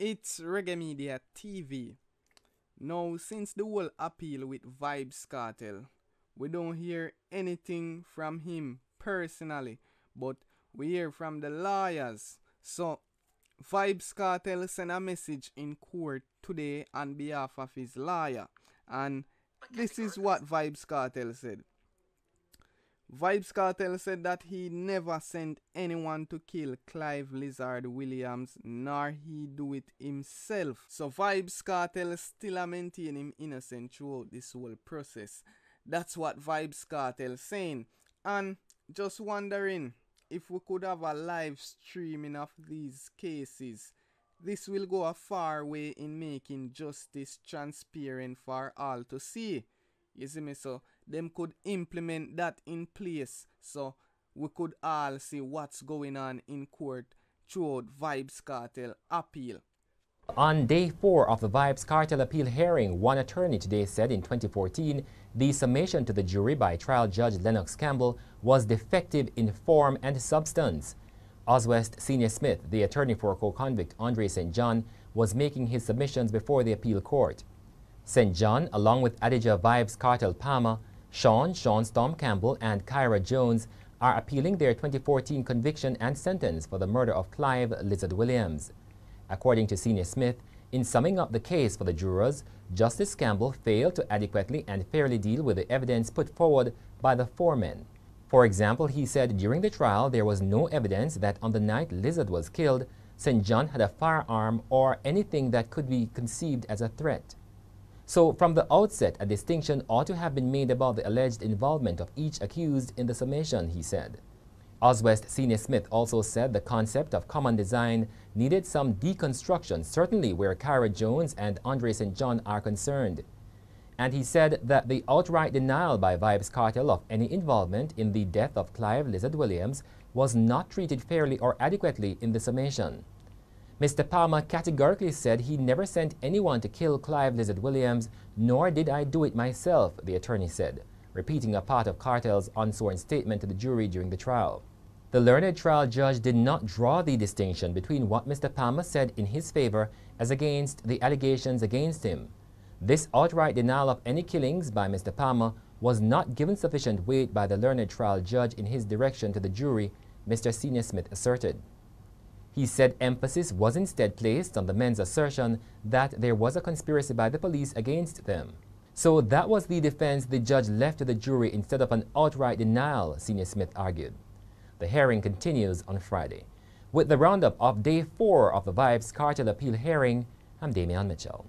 It's Reggae Media TV. Now, since the whole appeal with Vybz Kartel, we don't hear anything from him personally, but we hear from the lawyers. So, Vybz Kartel sent a message in court today on behalf of his lawyer, and this is what Vybz Kartel said. Vybz Kartel said that he never sent anyone to kill Clive Lizard Williams, nor he do it himself. So Vybz Kartel still maintain him innocent throughout this whole process. That's what Vybz Kartel saying. And just wondering if we could have a live streaming of these cases. This will go a far way in making justice transparent for all to see. You see me? So them could implement that in place so we could all see what's going on in court throughout Vybz Kartel appeal. On day 4 of the Vybz Kartel appeal hearing, one attorney today said in 2014 the summation to the jury by trial judge Lennox Campbell was defective in form and substance. Oswest Senior Smith, the attorney for co-convict Andre St. John, was making his submissions before the appeal court. St. John, along with Adija Vybz Kartel Palmer, Sean Storm Campbell, and Kyra Jones, are appealing their 2014 conviction and sentence for the murder of Clive Lizard Williams. According to Senior Smith, in summing up the case for the jurors, Justice Campbell failed to adequately and fairly deal with the evidence put forward by the four men. For example, he said during the trial there was no evidence that on the night Lizard was killed, St. John had a firearm or anything that could be conceived as a threat. So, from the outset, a distinction ought to have been made about the alleged involvement of each accused in the summation, he said. Oswest Senior Smith also said the concept of common design needed some deconstruction, certainly where Kyra Jones and Andre St. John are concerned. And he said that the outright denial by Vybz Kartel of any involvement in the death of Clive Lizard Williams was not treated fairly or adequately in the summation. Mr. Palmer categorically said he never sent anyone to kill Clive Lizard Williams, nor did I do it myself, the attorney said, repeating a part of Kartel's unsworn statement to the jury during the trial. The learned trial judge did not draw the distinction between what Mr. Palmer said in his favor as against the allegations against him. This outright denial of any killings by Mr. Palmer was not given sufficient weight by the learned trial judge in his direction to the jury, Mr. Senior Smith asserted. He said emphasis was instead placed on the men's assertion that there was a conspiracy by the police against them. So that was the defense the judge left to the jury instead of an outright denial, Senior Smith argued. The hearing continues on Friday. With the roundup of day 4 of the Vybz Kartel appeal hearing, I'm Damian Mitchell.